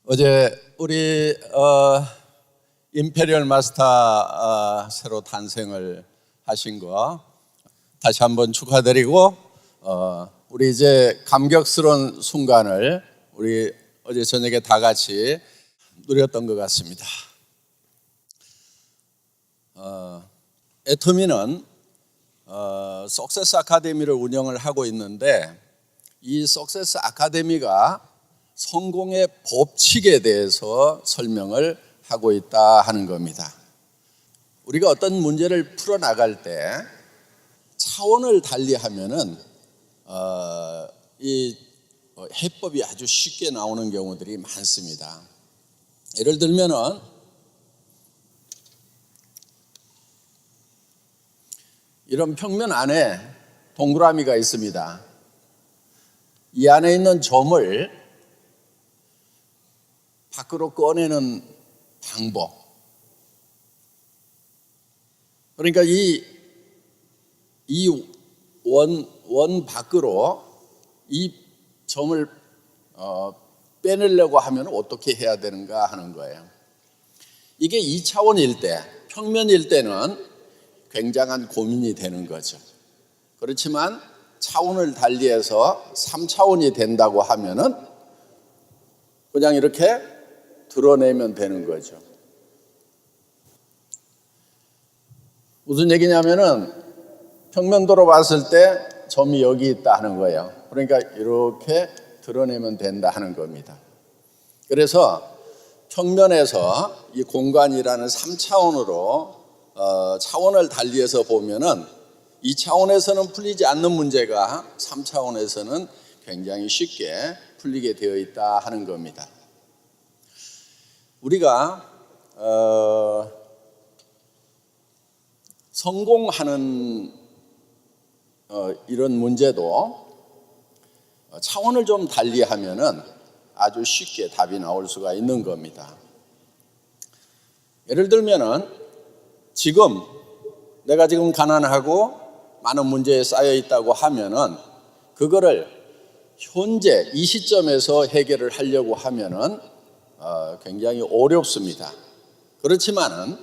어제 우리 임페리얼 마스터 새로 탄생을 하신 거 다시 한번 축하드리고 우리 이제 감격스러운 순간을 우리 어제 저녁에 다 같이 누렸던 것 같습니다. 애터미는 석세스 아카데미를 운영을 하고 있는데 이 석세스 아카데미가 성공의 법칙에 대해서 설명을 하고 있다 하는 겁니다. 우리가 어떤 문제를 풀어나갈 때 차원을 달리하면은 이 해법이 아주 쉽게 나오는 경우들이 많습니다. 예를 들면은 이런 평면 안에 동그라미가 있습니다. 이 안에 있는 점을 밖으로 꺼내는 방법. 그러니까 이 원 밖으로 이 점을 빼내려고 하면 어떻게 해야 되는가 하는 거예요. 이게 2차원일 때, 평면일 때는 굉장한 고민이 되는 거죠. 그렇지만 차원을 달리해서 3차원이 된다고 하면은 그냥 이렇게 드러내면 되는 거죠. 무슨 얘기냐면은 평면도로 봤을 때 점이 여기 있다 하는 거예요. 그러니까 이렇게 드러내면 된다 하는 겁니다. 그래서 평면에서 이 공간이라는 3차원으로 차원을 달리해서 보면은 2차원에서는 풀리지 않는 문제가 3차원에서는 굉장히 쉽게 풀리게 되어 있다 하는 겁니다. 우리가 성공하는 이런 문제도 차원을 좀 달리하면은 아주 쉽게 답이 나올 수가 있는 겁니다. 예를 들면은 내가 지금 가난하고 많은 문제에 쌓여 있다고 하면은 그거를 현재 이 시점에서 해결을 하려고 하면은 굉장히 어렵습니다. 그렇지만은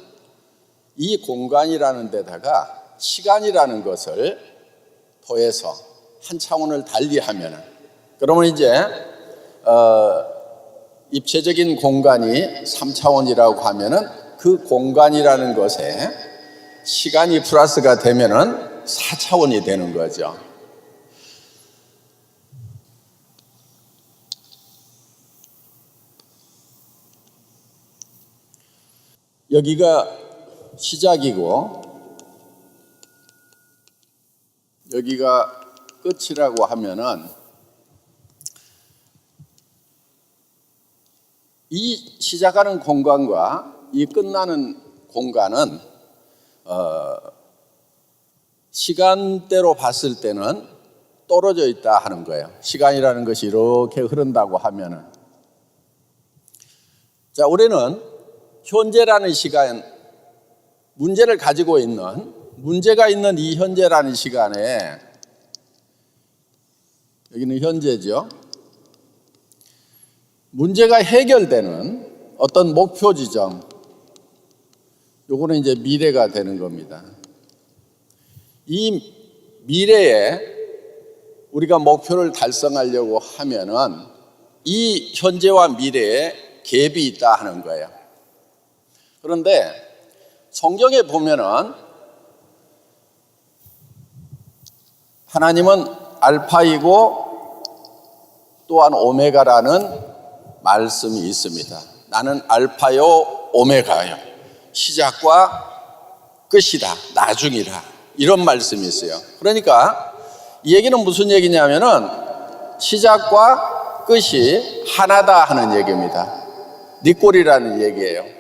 이 공간이라는 데다가 시간이라는 것을 더해서 한 차원을 달리하면은 그러면 이제 입체적인 공간이 3차원이라고 하면은 그 공간이라는 것에 시간이 플러스가 되면은 4차원이 되는 거죠. 여기가 시작이고 여기가 끝이라고 하면은 이 시작하는 공간과 이 끝나는 공간은 시간대로 봤을 때는 떨어져 있다 하는 거예요. 시간이라는 것이 이렇게 흐른다고 하면은 자, 우리는 현재라는 시간, 문제를 가지고 있는 문제가 있는 이 현재라는 시간에 여기는 현재죠. 문제가 해결되는 어떤 목표 지점, 요거는 이제 미래가 되는 겁니다. 이 미래에 우리가 목표를 달성하려고 하면은 이 현재와 미래에 갭이 있다 하는 거예요. 그런데 성경에 보면은 하나님은 알파이고 또한 오메가라는 말씀이 있습니다. 나는 알파요 오메가요. 시작과 끝이다. 나중이라. 이런 말씀이 있어요. 그러니까 이 얘기는 무슨 얘기냐면은 시작과 끝이 하나다 하는 얘기입니다. 니꼴이라는 얘기예요.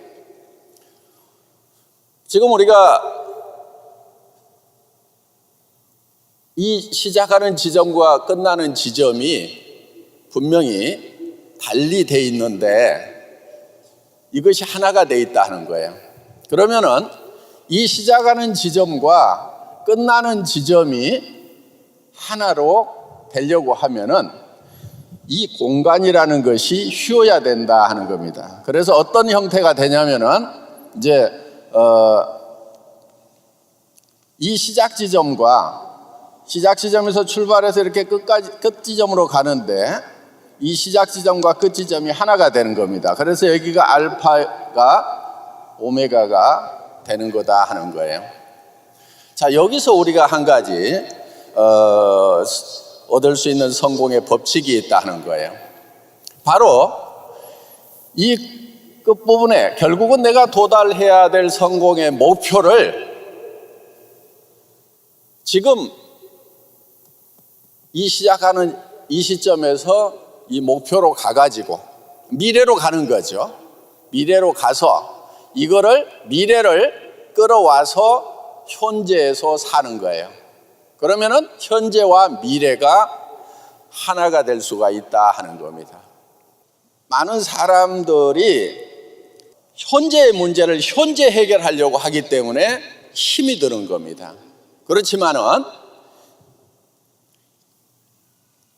지금 우리가 이 시작하는 지점과 끝나는 지점이 분명히 달리 돼 있는데 이것이 하나가 돼 있다 하는 거예요. 그러면은 이 시작하는 지점과 끝나는 지점이 하나로 되려고 하면은 이 공간이라는 것이 쉬어야 된다 하는 겁니다. 그래서 어떤 형태가 되냐면은 이제 이 시작 지점에서 출발해서 이렇게 끝 지점으로 가는데 이 시작 지점과 끝 지점이 하나가 되는 겁니다. 그래서 여기가 알파가 오메가가 되는 거다 하는 거예요. 자, 여기서 우리가 한 가지 얻을 수 있는 성공의 법칙이 있다 하는 거예요. 바로 이 끝부분에 결국은 내가 도달해야 될 성공의 목표를 지금 이 시작하는 이 시점에서 이 목표로 가가지고 미래로 가는 거죠. 미래로 가서 미래를 끌어와서 현재에서 사는 거예요. 그러면은 현재와 미래가 하나가 될 수가 있다 하는 겁니다. 많은 사람들이 현재의 문제를 현재 해결하려고 하기 때문에 힘이 드는 겁니다. 그렇지만은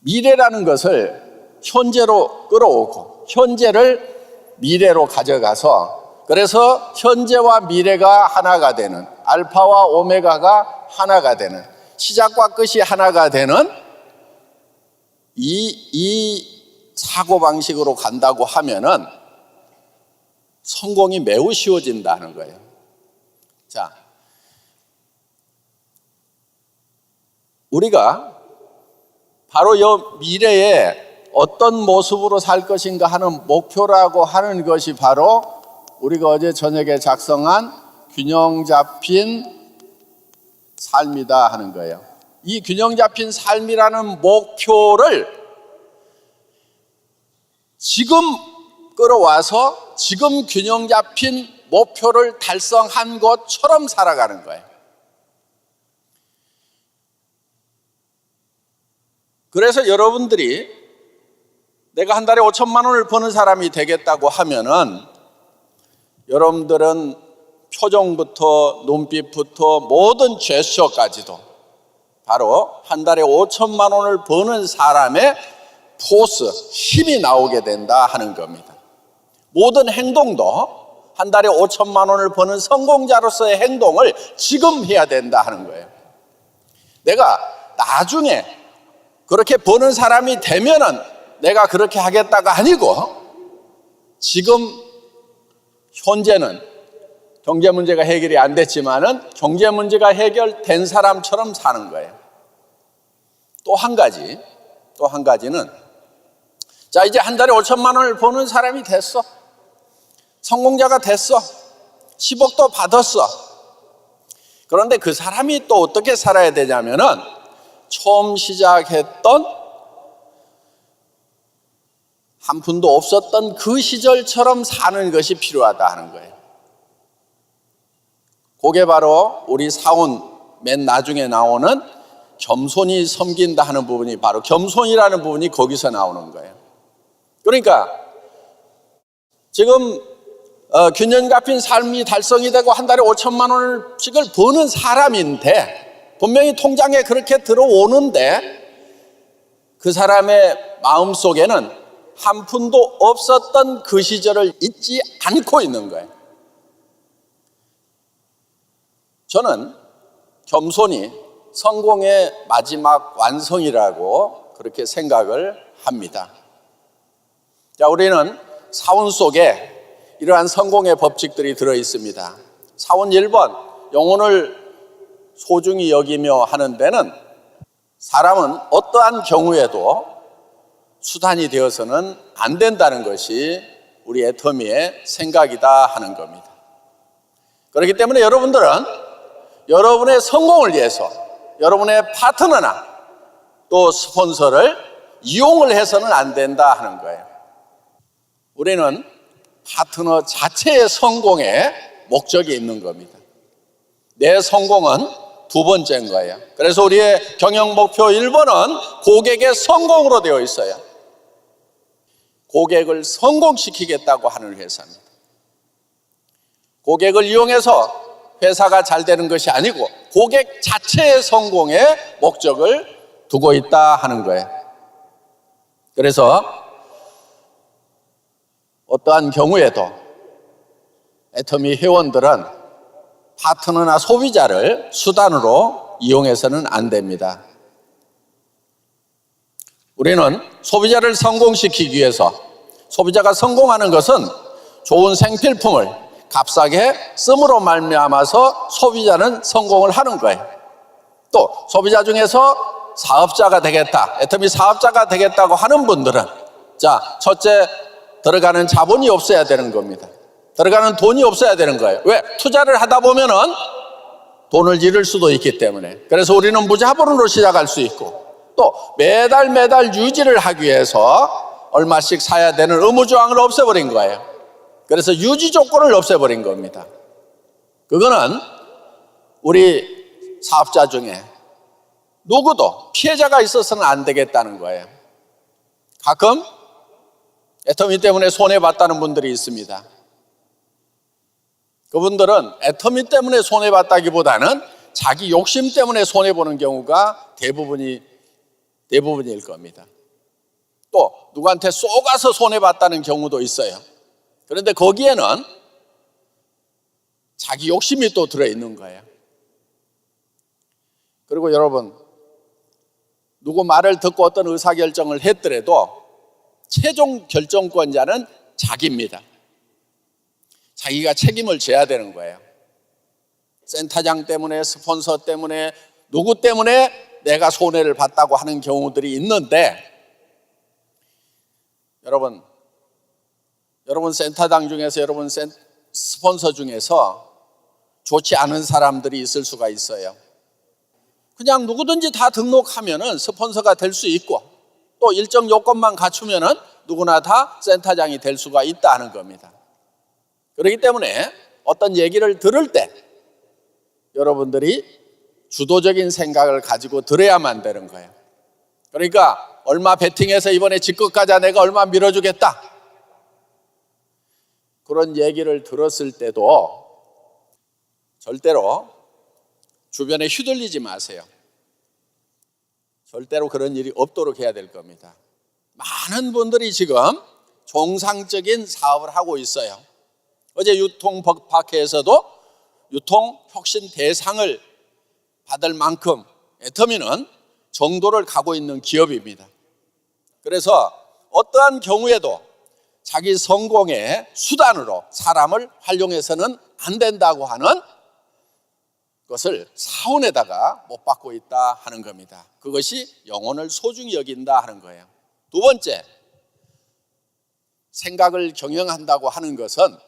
미래라는 것을 현재로 끌어오고 현재를 미래로 가져가서 그래서 현재와 미래가 하나가 되는 알파와 오메가가 하나가 되는 시작과 끝이 하나가 되는 이 사고방식으로 간다고 하면은 성공이 매우 쉬워진다는 거예요. 자, 우리가 바로 이 미래에 어떤 모습으로 살 것인가 하는 목표라고 하는 것이 바로 우리가 어제 저녁에 작성한 균형 잡힌 삶이다 하는 거예요. 이 균형 잡힌 삶이라는 목표를 지금 끌어와서 지금 균형 잡힌 목표를 달성한 것처럼 살아가는 거예요. 그래서 여러분들이 내가 한 달에 5천만 원을 버는 사람이 되겠다고 하면은 여러분들은 표정부터 눈빛부터 모든 제스처까지도 바로 한 달에 5천만 원을 버는 사람의 포스, 힘이 나오게 된다 하는 겁니다. 모든 행동도 한 달에 5천만 원을 버는 성공자로서의 행동을 지금 해야 된다 하는 거예요. 내가 나중에 그렇게 버는 사람이 되면은 내가 그렇게 하겠다가 아니고 지금 현재는 경제 문제가 해결이 안 됐지만은 경제 문제가 해결된 사람처럼 사는 거예요. 또 한 가지는 자, 이제 한 달에 5천만 원을 버는 사람이 됐어. 성공자가 됐어. 10억도 받았어. 그런데 그 사람이 또 어떻게 살아야 되냐면은 처음 시작했던 한 푼도 없었던 그 시절처럼 사는 것이 필요하다 하는 거예요. 그게 바로 우리 사원 맨 나중에 나오는 겸손히 섬긴다 하는 부분이 바로 겸손이라는 부분이 거기서 나오는 거예요. 그러니까 지금 균형 잡힌 삶이 달성이 되고 한 달에 5천만 원씩을 버는 사람인데 분명히 통장에 그렇게 들어오는데 그 사람의 마음속에는 한 푼도 없었던 그 시절을 잊지 않고 있는 거예요. 저는 겸손이 성공의 마지막 완성이라고 그렇게 생각을 합니다. 자, 우리는 사원 속에 이러한 성공의 법칙들이 들어 있습니다. 사원 1번, 영혼을 소중히 여기며 하는 데는 사람은 어떠한 경우에도 수단이 되어서는 안 된다는 것이 우리 애터미의 생각이다 하는 겁니다. 그렇기 때문에 여러분들은 여러분의 성공을 위해서 여러분의 파트너나 또 스폰서를 이용을 해서는 안 된다 하는 거예요. 우리는 파트너 자체의 성공에 목적이 있는 겁니다. 내 성공은 두 번째인 거예요. 그래서 우리의 경영 목표 1번은 고객의 성공으로 되어 있어요. 고객을 성공시키겠다고 하는 회사입니다. 고객을 이용해서 회사가 잘 되는 것이 아니고 고객 자체의 성공에 목적을 두고 있다 하는 거예요. 그래서 어떠한 경우에도 애터미 회원들은 파트너나 소비자를 수단으로 이용해서는 안 됩니다. 우리는 소비자를 성공시키기 위해서, 소비자가 성공하는 것은 좋은 생필품을 값싸게 씀으로 말미암아서 소비자는 성공을 하는 거예요. 또 소비자 중에서 사업자가 되겠다, 애터미 사업자가 되겠다고 하는 분들은, 자, 첫째, 들어가는 자본이 없어야 되는 겁니다. 들어가는 돈이 없어야 되는 거예요. 왜? 투자를 하다 보면은 돈을 잃을 수도 있기 때문에. 그래서 우리는 무자본으로 시작할 수 있고, 또 매달 유지를 하기 위해서 얼마씩 사야 되는 의무조항을 없애버린 거예요. 그래서 유지 조건을 없애버린 겁니다. 그거는 우리 사업자 중에 누구도 피해자가 있어서는 안 되겠다는 거예요. 가끔 애터미 때문에 손해봤다는 분들이 있습니다. 그분들은 애터미 때문에 손해봤다기보다는 자기 욕심 때문에 손해보는 경우가 대부분일 겁니다. 또 누구한테 쏘가서 손해봤다는 경우도 있어요. 그런데 거기에는 자기 욕심이 또 들어있는 거예요. 그리고 여러분, 누구 말을 듣고 어떤 의사결정을 했더라도 최종 결정권자는 자기입니다. 자기가 책임을 져야 되는 거예요. 센터장 때문에, 스폰서 때문에, 누구 때문에 내가 손해를 봤다고 하는 경우들이 있는데, 여러분 센터장 중에서, 여러분 스폰서 중에서 좋지 않은 사람들이 있을 수가 있어요. 그냥 누구든지 다 등록하면은 스폰서가 될 수 있고, 또 일정 요건만 갖추면은 누구나 다 센터장이 될 수가 있다는 겁니다. 그렇기 때문에 어떤 얘기를 들을 때 여러분들이 주도적인 생각을 가지고 들어야만 되는 거예요. 그러니까 얼마 베팅해서 이번에 집값 가자, 내가 얼마 밀어주겠다, 그런 얘기를 들었을 때도 절대로 주변에 휘둘리지 마세요. 절대로 그런 일이 없도록 해야 될 겁니다. 많은 분들이 지금 정상적인 사업을 하고 있어요. 어제 유통박회에서도 유통혁신 대상을 받을 만큼 애터미는 정도를 가고 있는 기업입니다. 그래서 어떠한 경우에도 자기 성공의 수단으로 사람을 활용해서는 안 된다고 하는 것을 사원에다가 못 받고 있다 하는 겁니다. 그것이 영혼을 소중히 여긴다 하는 거예요. 두 번째, 생각을 경영한다고 하는 것은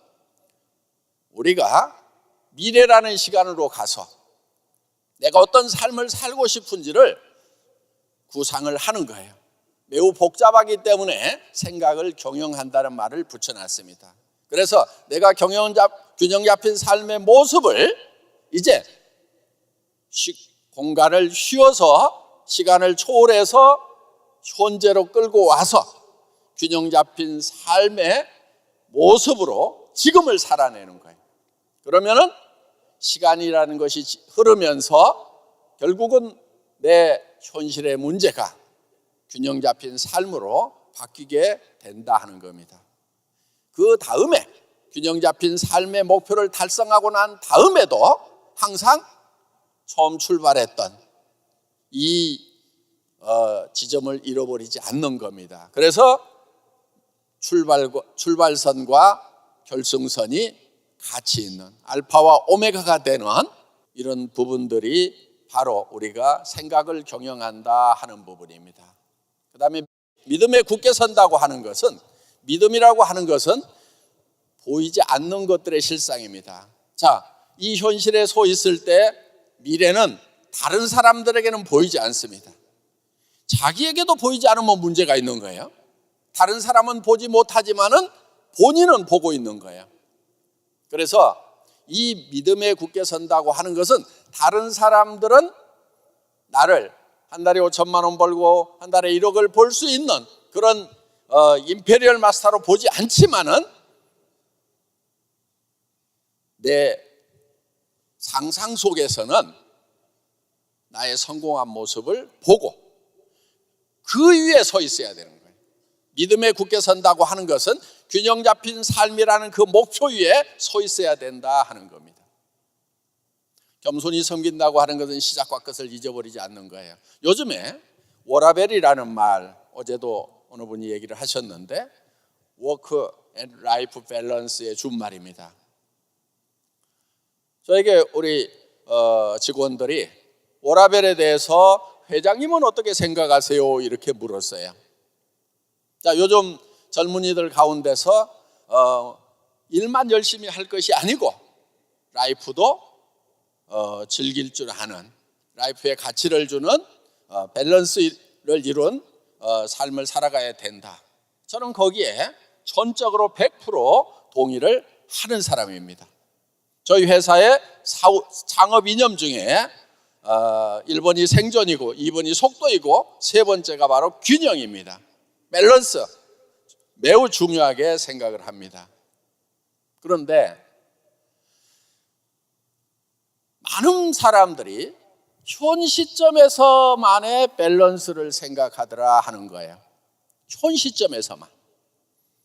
우리가 미래라는 시간으로 가서 내가 어떤 삶을 살고 싶은지를 구상을 하는 거예요. 매우 복잡하기 때문에 생각을 경영한다는 말을 붙여놨습니다. 그래서 내가 균형 잡힌 삶의 모습을 이제 공간을 쉬어서 시간을 초월해서 현재로 끌고 와서 균형 잡힌 삶의 모습으로 지금을 살아내는 거예요. 그러면은 시간이라는 것이 흐르면서 결국은 내 현실의 문제가 균형 잡힌 삶으로 바뀌게 된다 하는 겁니다. 그 다음에 균형 잡힌 삶의 목표를 달성하고 난 다음에도 항상 처음 출발했던 이 지점을 잃어버리지 않는 겁니다. 그래서 출발선과 결승선이 같이 있는 알파와 오메가가 되는 이런 부분들이 바로 우리가 생각을 경영한다 하는 부분입니다. 그 다음에 믿음에 굳게 선다고 하는 것은, 믿음이라고 하는 것은 보이지 않는 것들의 실상입니다. 자, 이 현실에 서 있을 때 미래는 다른 사람들에게는 보이지 않습니다. 자기에게도 보이지 않으면 문제가 있는 거예요. 다른 사람은 보지 못하지만은 본인은 보고 있는 거예요. 그래서 이 믿음에 굳게 선다고 하는 것은 다른 사람들은 나를 한 달에 5천만 원 벌고 한 달에 1억을 벌 수 있는 그런 임페리얼 마스터로 보지 않지만은 내 상상 속에서는 나의 성공한 모습을 보고 그 위에 서 있어야 되는 거예요. 믿음에 굳게 선다고 하는 것은 균형 잡힌 삶이라는 그 목표 위에 서 있어야 된다 하는 겁니다. 겸손히 섬긴다고 하는 것은 시작과 끝을 잊어버리지 않는 거예요. 요즘에 워라벨이라는 말, 어제도 어느 분이 얘기를 하셨는데, 워크 앤 라이프 밸런스의 준말입니다. 저에게 우리 직원들이 워라벨에 대해서 회장님은 어떻게 생각하세요? 이렇게 물었어요. 자, 요즘 젊은이들 가운데서 일만 열심히 할 것이 아니고 라이프도 즐길 줄 아는, 라이프의 가치를 주는 밸런스를 이룬 삶을 살아가야 된다. 저는 거기에 전적으로 100% 동의를 하는 사람입니다. 저희 회사의 창업 이념 중에 1번이 생존이고 2번이 속도이고 3번째가 바로 균형입니다. 밸런스, 매우 중요하게 생각을 합니다. 그런데 많은 사람들이 현 시점에서만의 밸런스를 생각하더라 하는 거예요. 현 시점에서만.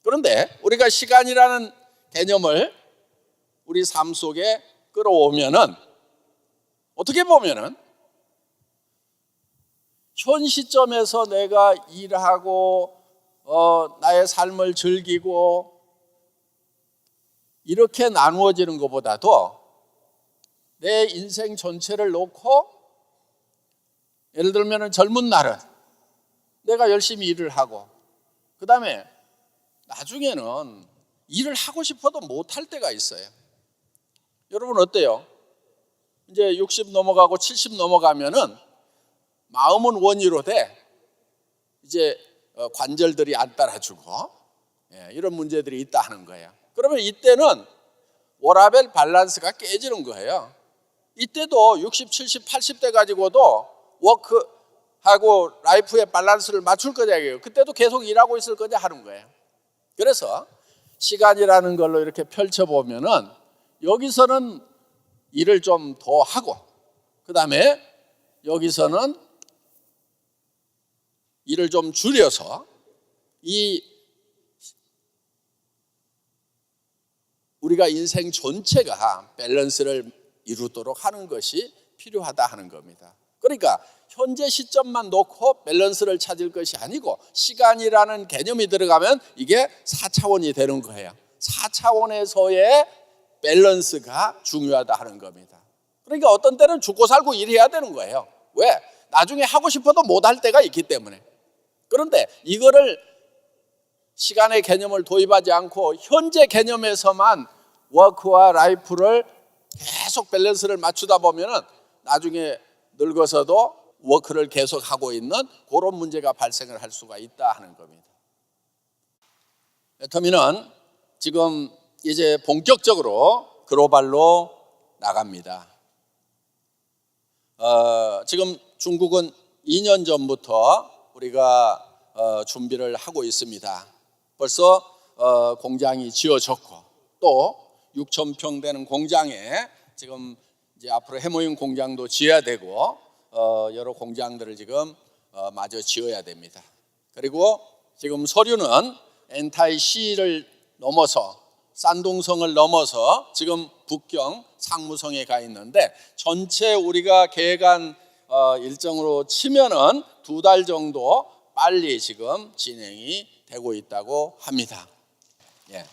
그런데 우리가 시간이라는 개념을 우리 삶 속에 끌어오면은, 어떻게 보면은 현 시점에서 내가 일하고 나의 삶을 즐기고 이렇게 나누어지는 것보다도 내 인생 전체를 놓고, 예를 들면 젊은 날은 내가 열심히 일을 하고, 그 다음에 나중에는 일을 하고 싶어도 못할 때가 있어요. 여러분 어때요? 이제 60 넘어가고 70 넘어가면은 마음은 원위로 돼. 이제 관절들이 안 따라주고 이런 문제들이 있다 하는 거예요. 그러면 이때는 워라밸 밸런스가 깨지는 거예요. 이때도 60, 70, 80대 가지고도 워크하고 라이프의 밸런스를 맞출 거냐 이거예요. 그때도 계속 일하고 있을 거냐 하는 거예요. 그래서 시간이라는 걸로 이렇게 펼쳐보면은 여기서는 일을 좀 더 하고, 그 다음에 여기서는 일을 좀 줄여서 우리가 인생 전체가 밸런스를 이루도록 하는 것이 필요하다 하는 겁니다. 그러니까 현재 시점만 놓고 밸런스를 찾을 것이 아니고, 시간이라는 개념이 들어가면 이게 4차원이 되는 거예요. 4차원에서의 밸런스가 중요하다 하는 겁니다. 그러니까 어떤 때는 죽고 살고 일해야 되는 거예요. 왜? 나중에 하고 싶어도 못할 때가 있기 때문에. 그런데 이거를 시간의 개념을 도입하지 않고 현재 개념에서만 워크와 라이프를 계속 밸런스를 맞추다 보면은 나중에 늙어서도 워크를 계속 하고 있는 그런 문제가 발생을 할 수가 있다 하는 겁니다. 애터미는 지금 이제 본격적으로 글로벌로 나갑니다. 지금 중국은 2년 전부터 우리가 준비를 하고 있습니다. 벌써 공장이 지어졌고, 또 6,000평 되는 공장에 지금 이제 앞으로 해모임 공장도 지어야 되고, 여러 공장들을 지금 마저 지어야 됩니다. 그리고 지금 서류는 엔타이시를 넘어서 산둥성을 넘어서 지금 북경 상무성에 가 있는데, 전체 우리가 계획한 일정으로 치면은 2달 정도 빨리 지금 진행이 되고 있다고 합니다. 예.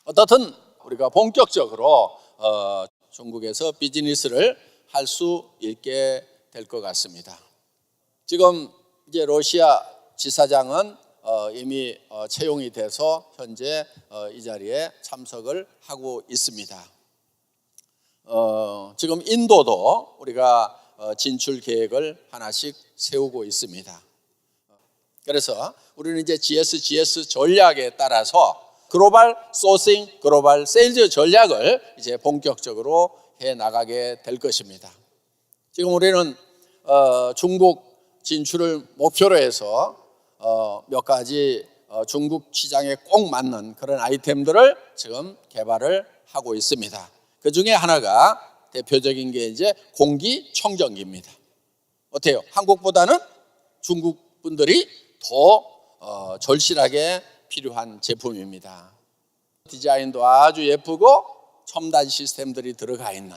어떻든 우리가 본격적으로 중국에서 비즈니스를 할 수 있게 될 것 같습니다. 지금 이제 러시아 지사장은 이미 채용이 돼서 현재 이 자리에 참석을 하고 있습니다. 지금 인도도 우리가 진출 계획을 하나씩 세우고 있습니다. 그래서 우리는 이제 GS 전략에 따라서 글로벌 소싱, 글로벌 세일즈 전략을 이제 본격적으로 해 나가게 될 것입니다. 지금 우리는 중국 진출을 목표로 해서 몇 가지 중국 시장에 꼭 맞는 그런 아이템들을 지금 개발을 하고 있습니다. 그 중에 하나가 대표적인 게 이제 공기청정기입니다. 어때요? 한국보다는 중국 분들이 더 절실하게 필요한 제품입니다. 디자인도 아주 예쁘고 첨단 시스템들이 들어가 있는,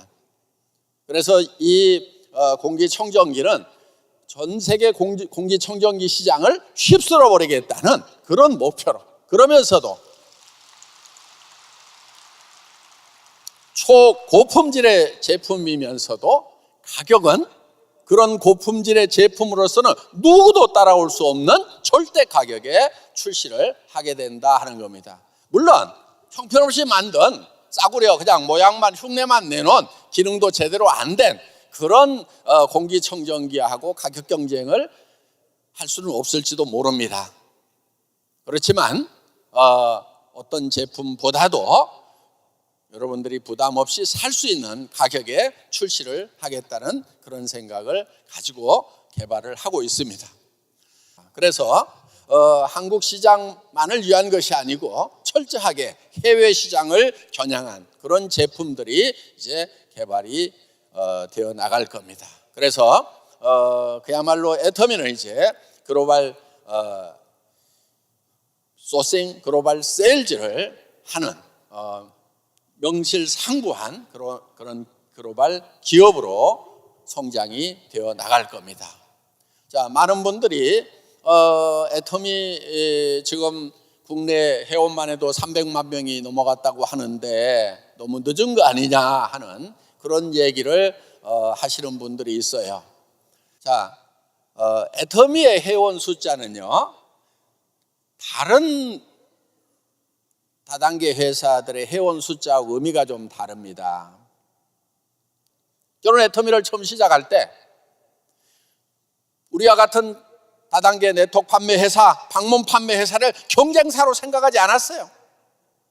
그래서 이 공기청정기는 전 세계 공기청정기 시장을 휩쓸어 버리겠다는 그런 목표로, 그러면서도 초고품질의 제품이면서도 가격은 그런 고품질의 제품으로서는 누구도 따라올 수 없는 절대 가격에 출시를 하게 된다 하는 겁니다. 물론 형편없이 만든 싸구려 그냥 모양만 흉내만 내놓은 기능도 제대로 안 된 그런 공기청정기하고 가격 경쟁을 할 수는 없을지도 모릅니다. 그렇지만 어떤 제품보다도 여러분들이 부담 없이 살 수 있는 가격에 출시를 하겠다는 그런 생각을 가지고 개발을 하고 있습니다. 그래서 한국 시장만을 위한 것이 아니고 철저하게 해외 시장을 겨냥한 그런 제품들이 이제 개발이 되어 나갈 겁니다. 그래서 그야말로 애터미는 이제 글로벌 소싱, 글로벌 세일즈를 하는 명실상부한 그런 글로벌 기업으로 성장이 되어 나갈 겁니다. 자, 많은 분들이 애터미 지금 국내 회원만 해도 300만 명이 넘어갔다고 하는데 너무 늦은 거 아니냐 하는 그런 얘기를 하시는 분들이 있어요. 자, 애터미의 회원 숫자는요, 다른 다단계 회사들의 회원 숫자하고 의미가 좀 다릅니다. 저는 애터미를 처음 시작할 때 우리와 같은 다단계 네트워크 판매 회사, 방문 판매 회사를 경쟁사로 생각하지 않았어요.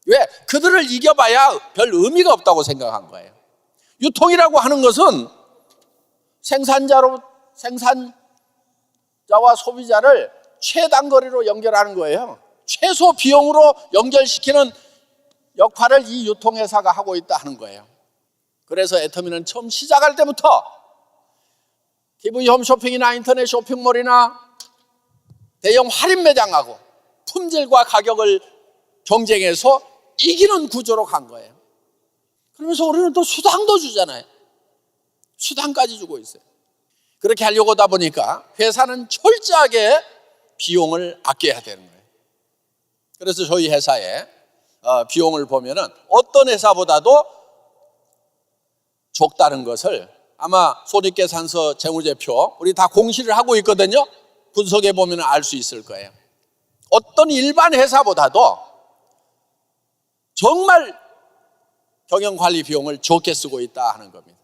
왜? 그들을 이겨봐야 별 의미가 없다고 생각한 거예요. 유통이라고 하는 것은 생산자와 소비자를 최단거리로 연결하는 거예요. 최소 비용으로 연결시키는 역할을 이 유통회사가 하고 있다 하는 거예요. 그래서 애터미는 처음 시작할 때부터 TV 홈쇼핑이나 인터넷 쇼핑몰이나 대형 할인 매장하고 품질과 가격을 경쟁해서 이기는 구조로 간 거예요. 그러면서 우리는 또 수당도 주잖아요. 수당까지 주고 있어요. 그렇게 하려고 하다 보니까 회사는 철저하게 비용을 아껴야 되는 거예요. 그래서 저희 회사의 비용을 보면은 어떤 회사보다도 적다는 것을 아마 손익계산서 재무제표 우리 다 공시를 하고 있거든요. 분석해 보면 알 수 있을 거예요. 어떤 일반 회사보다도 정말 경영관리 비용을 적게 쓰고 있다 하는 겁니다.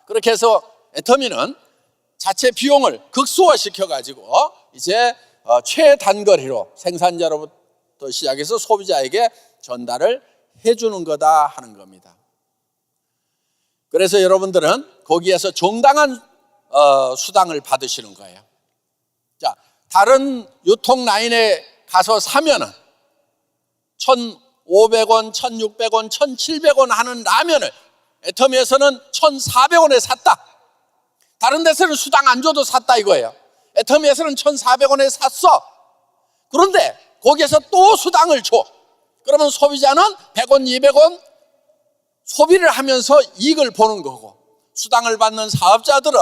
그렇게 해서 애터미는 자체 비용을 극소화시켜 가지고 이제 최단거리로 생산자로부터 시작해서 소비자에게 전달을 해주는 거다 하는 겁니다. 그래서 여러분들은 거기에서 정당한 수당을 받으시는 거예요. 자, 다른 유통 라인에 가서 사면은 1,500원, 1,600원, 1,700원 하는 라면을 애터미에서는 1,400원에 샀다. 다른 데서는 수당 안 줘도 샀다 이거예요. 애터미에서는 1,400원에 샀어. 그런데 거기에서 또 수당을 줘. 그러면 소비자는 100원, 200원 소비를 하면서 이익을 보는 거고, 수당을 받는 사업자들은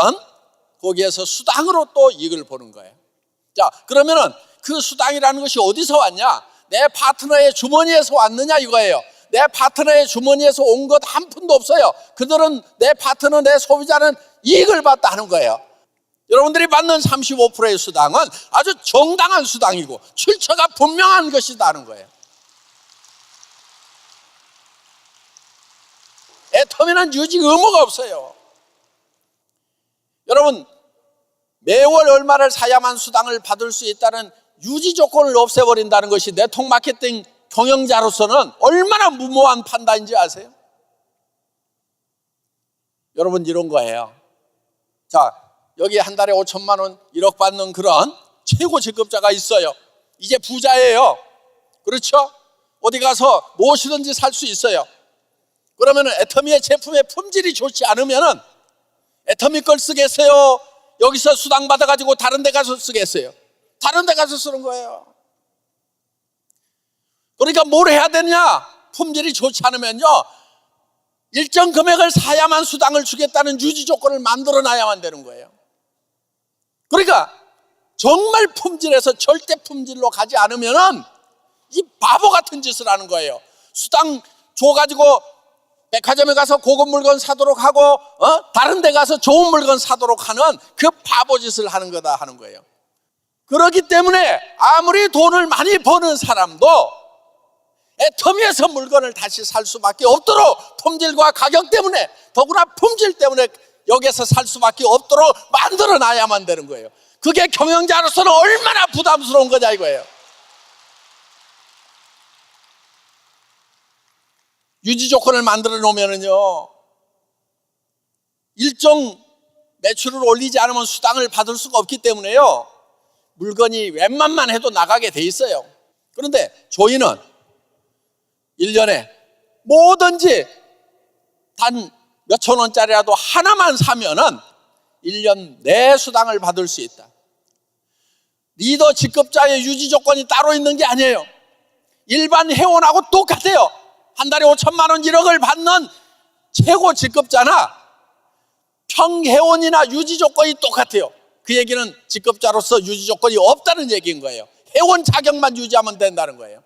거기에서 수당으로 또 이익을 보는 거예요. 자, 그러면은 그 수당이라는 것이 어디서 왔냐? 내 파트너의 주머니에서 왔느냐 이거예요. 내 파트너의 주머니에서 온 것 한 푼도 없어요. 그들은 내 파트너, 내 소비자는 이익을 봤다 하는 거예요. 여러분들이 받는 35%의 수당은 아주 정당한 수당이고 출처가 분명한 것이다 하는 거예요. 애터미는 유지 의무가 없어요. 여러분, 매월 얼마를 사야만 수당을 받을 수 있다는 유지 조건을 없애버린다는 것이 네트워크 마케팅 경영자로서는 얼마나 무모한 판단인지 아세요? 여러분, 이런 거예요. 자, 여기 한 달에 5천만 원, 1억 받는 그런 최고 직급자가 있어요. 이제 부자예요. 그렇죠? 어디 가서 무엇이든지 살 수 있어요. 그러면 애터미의 제품의 품질이 좋지 않으면 애터미 걸 쓰겠어요? 여기서 수당 받아가지고 다른 데 가서 쓰겠어요? 다른 데 가서 쓰는 거예요. 그러니까 뭘 해야 되느냐? 품질이 좋지 않으면요, 일정 금액을 사야만 수당을 주겠다는 유지 조건을 만들어 놔야만 되는 거예요. 그러니까 정말 품질에서 절대 품질로 가지 않으면은 이 바보 같은 짓을 하는 거예요. 수당 줘가지고 백화점에 가서 고급 물건 사도록 하고 다른 데 가서 좋은 물건 사도록 하는 그 바보 짓을 하는 거다 하는 거예요. 그렇기 때문에 아무리 돈을 많이 버는 사람도 애터미에서 물건을 다시 살 수밖에 없도록, 품질과 가격 때문에, 더구나 품질 때문에 여기에서 살 수밖에 없도록 만들어 놔야만 되는 거예요. 그게 경영자로서는 얼마나 부담스러운 거냐 이거예요. 유지 조건을 만들어 놓으면은요, 일정 매출을 올리지 않으면 수당을 받을 수가 없기 때문에요, 물건이 웬만만 해도 나가게 돼 있어요. 그런데 저희는 1년에 뭐든지 단 몇천 원짜리라도 하나만 사면은 1년 내 수당을 받을 수 있다. 리더 직급자의 유지 조건이 따로 있는 게 아니에요. 일반 회원하고 똑같아요. 한 달에 5천만 원 1억을 받는 최고 직급자나 평회원이나 유지 조건이 똑같아요. 그 얘기는 직급자로서 유지 조건이 없다는 얘기인 거예요. 회원 자격만 유지하면 된다는 거예요.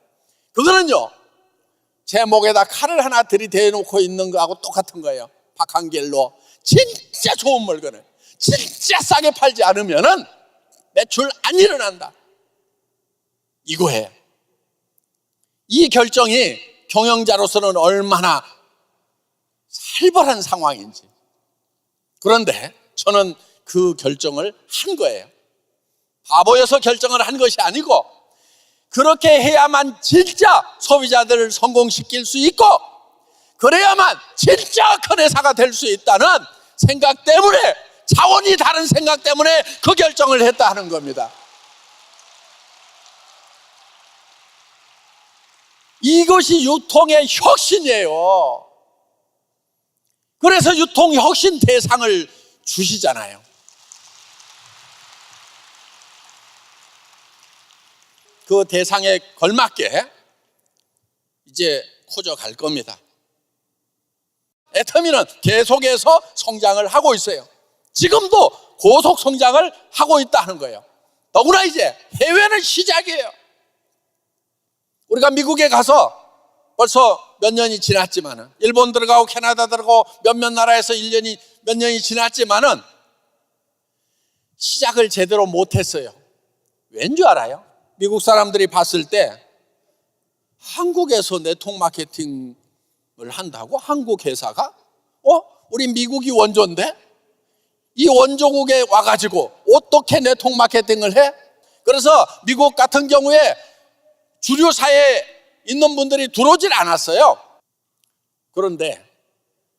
그거는요, 제 목에다 칼을 하나 들이대놓고 있는 거하고 똑같은 거예요. 박한길로 진짜 좋은 물건을 진짜 싸게 팔지 않으면은 매출 안 일어난다, 이거예요. 이 결정이 경영자로서는 얼마나 살벌한 상황인지. 그런데 저는 그 결정을 한 거예요. 바보여서 결정을 한 것이 아니고, 그렇게 해야만 진짜 소비자들을 성공시킬 수 있고, 그래야만 진짜 큰 회사가 될 수 있다는 생각 때문에, 차원이 다른 생각 때문에 그 결정을 했다 하는 겁니다. 이것이 유통의 혁신이에요. 그래서 유통 혁신 대상을 주시잖아요. 그 대상에 걸맞게 이제 커져갈 겁니다. 애터미는 계속해서 성장을 하고 있어요. 지금도 고속 성장을 하고 있다는 거예요. 더구나 이제 해외는 시작이에요. 우리가 미국에 가서 벌써 몇 년이 지났지만은, 일본 들어가고 캐나다 들어가고 몇몇 나라에서 1년이 몇 년이 지났지만은 시작을 제대로 못했어요. 왠 줄 알아요? 미국 사람들이 봤을 때 한국에서 네트워크 마케팅을 한다고? 한국 회사가? 우리 미국이 원조인데? 이 원조국에 와가지고 어떻게 네트워크 마케팅을 해? 그래서 미국 같은 경우에 주류 사회에 있는 분들이 들어오질 않았어요. 그런데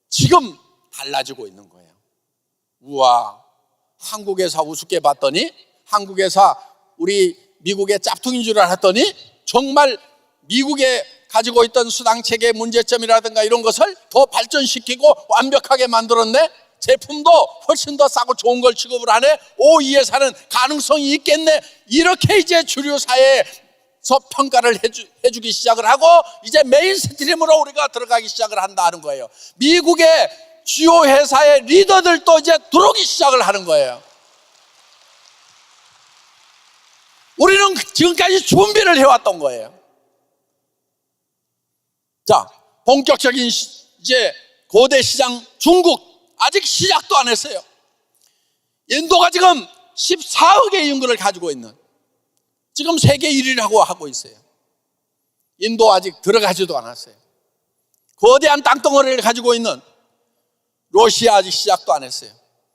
지금 달라지고 있는 거예요. 우와, 한국 회사 우습게 봤더니, 한국 회사 우리 미국의 짭퉁인 줄 알았더니, 정말 미국에 가지고 있던 수당 체계 문제점이라든가 이런 것을 더 발전시키고 완벽하게 만들었네. 제품도 훨씬 더 싸고 좋은 걸 취급을 하네. 이 회사는 가능성이 있겠네. 이렇게 이제 주류 사회에서 평가를 해주기 시작을 하고, 이제 메인스트림으로 우리가 들어가기 시작을 한다는 거예요. 미국의 주요 회사의 리더들도 이제 들어오기 시작을 하는 거예요. 우리는 지금까지 준비를 해왔던 거예요. 자, 본격적인 이제 고대 시장 중국, 아직 시작도 안 했어요. 인도가 지금 14억의 인구를 가지고 있는, 지금 세계 1위라고 하고 있어요. 인도 아직 들어가지도 않았어요. 거대한 땅덩어리를 가지고 있는 러시아 아직 시작도 안 했어요.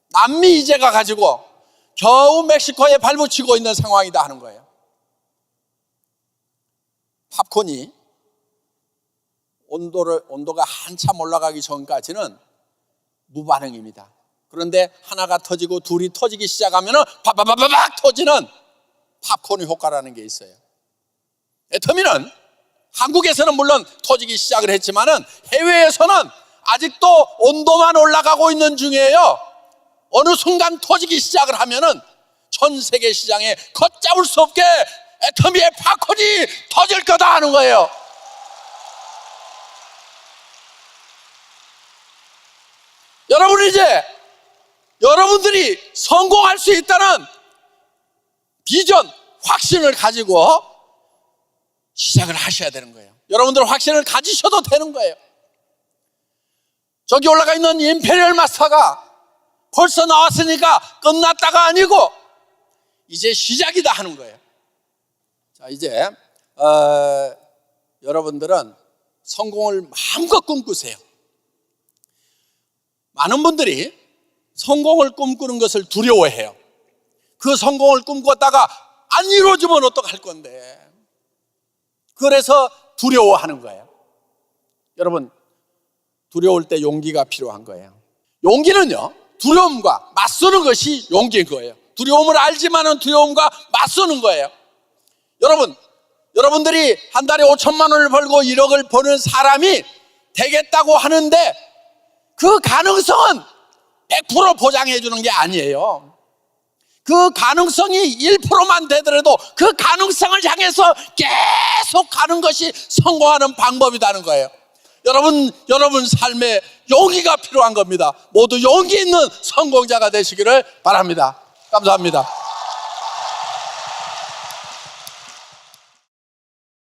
남미 이제가 가지고 겨우 멕시코에 발붙이고 있는 상황이다 하는 거예요. 팝콘이 온도가 한참 올라가기 전까지는 무반응입니다. 그런데 하나가 터지고 둘이 터지기 시작하면 바바바바박 터지는 팝콘 효과라는 게 있어요. 애터미는 한국에서는 물론 터지기 시작을 했지만은 해외에서는 아직도 온도만 올라가고 있는 중이에요. 어느 순간 터지기 시작을 하면은 전 세계 시장에 걷잡을 수 없게 애터미의 팝콘이 터질 거다 하는 거예요. 여러분, 이제 여러분들이 성공할 수 있다는 비전, 확신을 가지고 시작을 하셔야 되는 거예요. 여러분들 확신을 가지셔도 되는 거예요. 저기 올라가 있는 임페리얼 마스터가 벌써 나왔으니까 끝났다가 아니고 이제 시작이다 하는 거예요. 자, 이제 여러분들은 성공을 마음껏 꿈꾸세요. 많은 분들이 성공을 꿈꾸는 것을 두려워해요. 그 성공을 꿈꿨다가 안 이루어지면 어떡할 건데, 그래서 두려워하는 거예요. 여러분, 두려울 때 용기가 필요한 거예요. 용기는요, 두려움과 맞서는 것이 용기인 거예요. 두려움을 알지만은 두려움과 맞서는 거예요. 여러분들이 한 달에 5천만 원을 벌고 1억을 버는 사람이 되겠다고 하는데 그 가능성은 100% 보장해 주는 게 아니에요. 그 가능성이 1%만 되더라도 그 가능성을 향해서 계속 가는 것이 성공하는 방법이라는 거예요. 여러분 삶에 용기가 필요한 겁니다. 모두 용기 있는 성공자가 되시기를 바랍니다. 감사합니다.